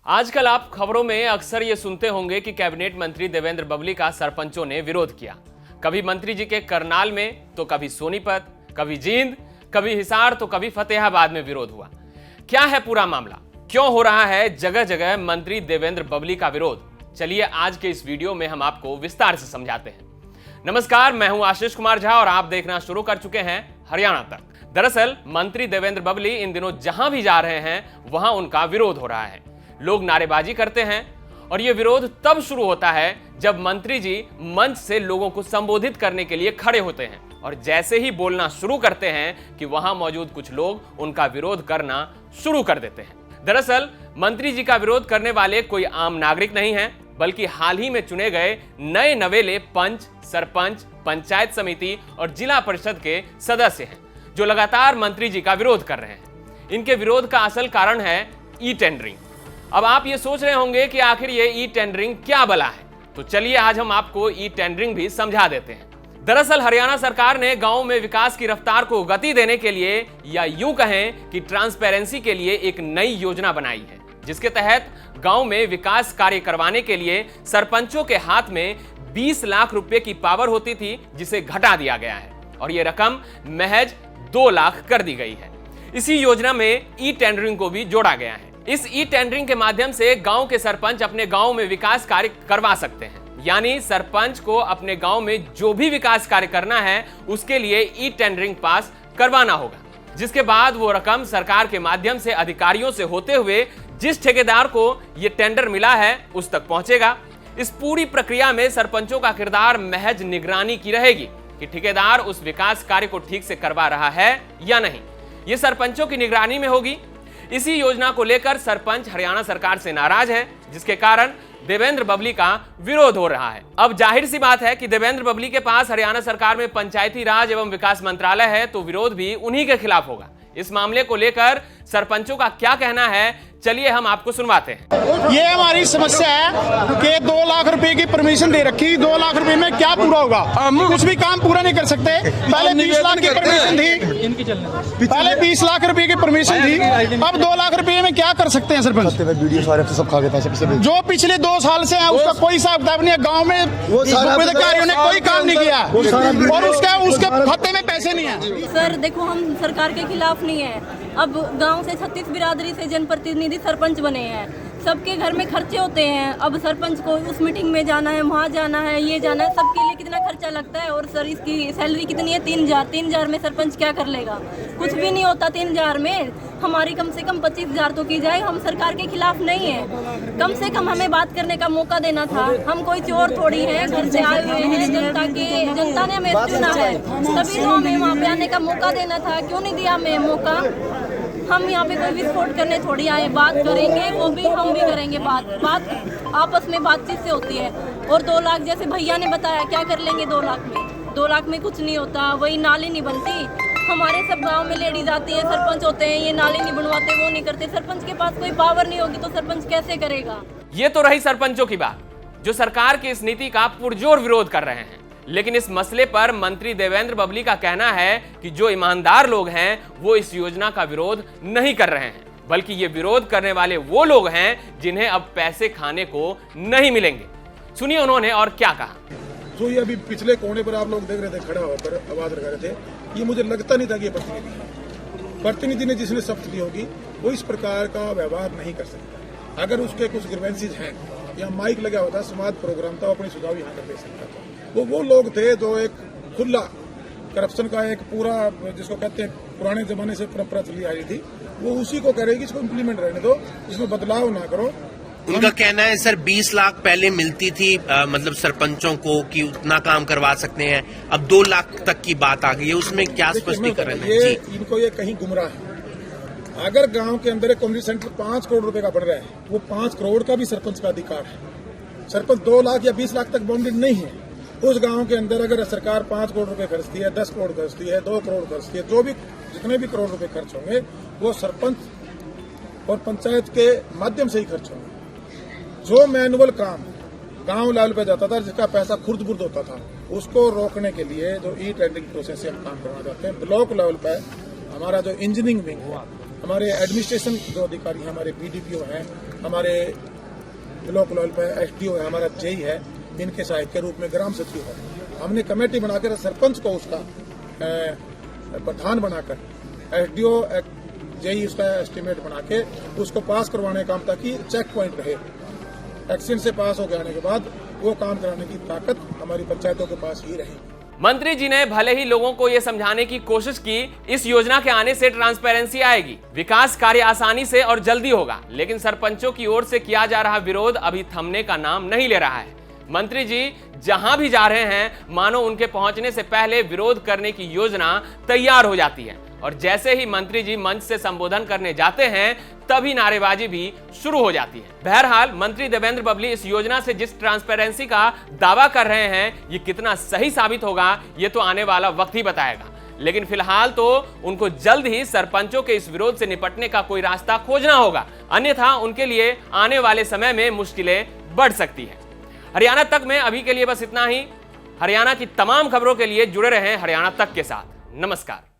आजकल आप खबरों में अक्सर ये सुनते होंगे कि कैबिनेट मंत्री देवेंद्र बबली का सरपंचों ने विरोध किया। कभी मंत्री जी के करनाल में तो कभी सोनीपत, कभी जींद, कभी हिसार तो कभी फतेहाबाद में विरोध हुआ। क्या है पूरा मामला, क्यों हो रहा है जगह जगह मंत्री देवेंद्र बबली का विरोध? चलिए आज के इस वीडियो में हम आपको विस्तार से समझाते हैं। नमस्कार, मैं हूं आशीष कुमार झा और आप देखना शुरू कर चुके हैं हरियाणा तक। दरअसल मंत्री देवेंद्र बबली इन दिनों जहां भी जा रहे हैं वहां उनका विरोध हो रहा है। लोग नारेबाजी करते हैं और यह विरोध तब शुरू होता है जब मंत्री जी मंच से लोगों को संबोधित करने के लिए खड़े होते हैं और जैसे ही बोलना शुरू करते हैं कि वहां मौजूद कुछ लोग उनका विरोध करना शुरू कर देते हैं। दरअसल मंत्री जी का विरोध करने वाले कोई आम नागरिक नहीं है, बल्कि हाल ही में चुने गए नए नवेले पंच, सरपंच, पंचायत समिति और जिला परिषद के सदस्य हैं जो लगातार मंत्री जी का विरोध कर रहे हैं। इनके विरोध का असल कारण है ई टेंडरिंग। अब आप ये सोच रहे होंगे कि आखिर ये ई टेंडरिंग क्या बला है, तो चलिए आज हम आपको ई टेंडरिंग भी समझा देते हैं। दरअसल हरियाणा सरकार ने गांव में विकास की रफ्तार को गति देने के लिए, या यूं कहें कि ट्रांसपेरेंसी के लिए, एक नई योजना बनाई है जिसके तहत गांव में विकास कार्य करवाने के लिए सरपंचों के हाथ में 20 लाख रुपए की पावर होती थी, जिसे घटा दिया गया है और यह रकम महज 2 लाख कर दी गई है। इसी योजना में ई टेंडरिंग को भी जोड़ा गया है। इस ई टेंडरिंग के माध्यम से गांव के सरपंच अपने गांव में विकास कार्य करवा सकते हैं, यानी सरपंच को अपने गांव में जो भी विकास कार्य करना है उसके लिए ई टेंडरिंग पास करवाना होगा, जिसके बाद वो रकम सरकार के माध्यम से अधिकारियों से होते हुए जिस ठेकेदार को ये टेंडर मिला है उस तक पहुंचेगा। इस पूरी प्रक्रिया में सरपंचों का किरदार महज निगरानी की रहेगी कि ठेकेदार उस विकास कार्य को ठीक से करवा रहा है या नहीं। ये सरपंचों की निगरानी में होगी। इसी योजना को लेकर सरपंच हरियाणा सरकार से नाराज है, जिसके कारण देवेंद्र बबली का विरोध हो रहा है। अब जाहिर सी बात है कि देवेंद्र बबली के पास हरियाणा सरकार में पंचायती राज एवं विकास मंत्रालय है, तो विरोध भी उन्हीं के खिलाफ होगा। इस मामले को लेकर सरपंचों का क्या कहना है, चलिए हम आपको सुनवाते हैं। ये हमारी समस्या है कि 2 लाख रुपए की परमिशन दे रखी, 2 लाख रुपए में क्या पूरा होगा? कुछ भी काम पूरा नहीं कर सकते। पहले 20 लाख की परमिशन थी, पहले 20 लाख रुपए की परमिशन थी, अब 2 लाख रुपए में क्या कर सकते हैं सरपंच? वीडियो सारे सब खा गए। जो पिछले 2 साल से है उसका कोई हिसाब किताब नहीं है। गाँव में अधिकारियों ने कोई काम नहीं किया और उसके खाते में पैसे नहीं है। सर देखो, हम सरकार के खिलाफ नहीं है। अब गांव से 36 बिरादरी से जनप्रतिनिधि सरपंच बने हैं, सबके घर में खर्चे होते हैं। अब सरपंच को उस मीटिंग में जाना है, वहाँ जाना है, ये जाना है, सबके लिए कितना खर्चा लगता है। और सर इसकी सैलरी कितनी है? 3,000 में सरपंच क्या कर लेगा? कुछ भी नहीं होता 3,000 में। हमारी कम से कम 25,000 तो की जाए। हम सरकार के खिलाफ नहीं है, कम से कम हमें बात करने का मौका देना था। हम कोई चोर थोड़ी हैं, घर से आए हुए हैं, जनता ने हमें चुना है, तभी तो हमें वहाँ पे आने का मौका देना था। क्यों नहीं दिया हमें मौका? हम यहाँ पे कोई विस्फोट करने थोड़ी आए, बात करेंगे, वो भी हम भी करेंगे। बात आपस में बातचीत से होती है। और 2 लाख जैसे भैया ने बताया, क्या कर लेंगे 2 लाख में? 2 लाख में कुछ नहीं होता। वही नाली नहीं बनती। हमारे सब गांव में लेडीज आती है, सरपंच होते हैं, ये नाली नहीं बनवाते, वो नहीं करते। सरपंच के पास कोई पावर नहीं होगी तो सरपंच कैसे करेगा? ये तो रही सरपंचों की बात, जो सरकार की इस नीति का पुरजोर विरोध कर रहे हैं। लेकिन इस मसले पर मंत्री देवेंद्र बबली का कहना है कि जो ईमानदार लोग हैं वो इस योजना का विरोध नहीं कर रहे हैं, बल्कि ये विरोध करने वाले वो लोग हैं जिन्हें अब पैसे खाने को नहीं मिलेंगे। सुनिए उन्होंने और क्या कहा। जो ये अभी पिछले कोने पर आप लोग देख रहे थे, खड़ा होकर आवाज लगा रहे थे, ये मुझे लगता नहीं था कि ये प्रतिनिधि ने जिसने शपथ ली होगी वो इस प्रकार का व्यवहार नहीं कर सकता। अगर उसके कुछ ग्रीवेंसेज हैं या माइक लगा होता, संवाद प्रोग्राम था, अपने सुझाव यहाँ कर दे सकता था। वो लोग थे जो एक खुला करप्शन का एक पूरा, जिसको कहते हैं पुराने जमाने से परंपरा चली आ रही थी, वो उसी को कह रहे कि इसको इम्प्लीमेंट रहने दो, इसमें बदलाव ना करो। उनका कहना है सर 20 लाख पहले मिलती थी मतलब सरपंचों को कि उतना काम करवा सकते हैं, अब 2 लाख तक की बात आ गई है, उसमें क्या स्पष्टीकरण है? इनको ये कहीं गुमराह है। अगर गांव के अंदर एक कम्युनिटी सेंटर 5 करोड़ रुपए का बन रहा है, वो 5 करोड़ का भी सरपंच का अधिकार है। सरपंच 2 लाख या 20 लाख तक बाउंडेड नहीं है। उस गांव के अंदर अगर सरकार 5 करोड़ रुपए खर्चती है, 10 करोड़ खर्चती है, 2 करोड़ खर्चती है, जो भी जितने भी करोड़ रुपए खर्च होंगे वो सरपंच और पंचायत के माध्यम से ही खर्च होंगे। जो मैनुअल काम गांव लेवल पे जाता था, जिसका पैसा खुर्द बुर्द होता था, उसको रोकने के लिए जो ई टेंडरिंग प्रोसेस से हम काम करना चाहते हैं, ब्लॉक लेवल पे हमारा जो इंजीनियरिंग विंग हुआ हमारे एडमिनिस्ट्रेशन जो अधिकारी हैं, हमारे बीडीपीओ हैं, हमारे ब्लॉक लेवल पर एसडीओ है, हमारा जेई है, इनके सहायक के रूप में ग्राम सचिव है। हमने कमेटी बनाकर सरपंच को उसका प्रधान बनाकर एसडीओ जेई उसका एस्टिमेट बना के उसको पास करवाने का काम, ताकि चेक पॉइंट रहे। एक्सीडेंट से पास होकर आने के बाद वो काम कराने की ताकत हमारी पंचायतों के पास ही रहेगी। मंत्री जी ने भले ही लोगों को यह समझाने की कोशिश की इस योजना के आने से ट्रांसपेरेंसी आएगी, विकास कार्य आसानी से और जल्दी होगा, लेकिन सरपंचों की ओर से किया जा रहा विरोध अभी थमने का नाम नहीं ले रहा है। मंत्री जी जहां भी जा रहे हैं मानो उनके पहुंचने से पहले विरोध करने की योजना तैयार हो जाती है, और जैसे ही मंत्री जी मंच से संबोधन करने जाते हैं तभी नारेबाजी भी शुरू हो जाती है। बहरहाल मंत्री देवेंद्र बबली इस योजना से जिस ट्रांसपेरेंसी का दावा कर रहे हैं ये कितना सही साबित होगा ये तो आने वाला वक्त ही बताएगा, लेकिन फिलहाल तो उनको जल्द ही सरपंचों के इस विरोध से निपटने का कोई रास्ता खोजना होगा, अन्यथा उनके लिए आने वाले समय में मुश्किलें बढ़ सकती है। हरियाणा तक में अभी के लिए बस इतना ही। हरियाणा की तमाम खबरों के लिए जुड़े रहें हरियाणा तक के साथ। नमस्कार।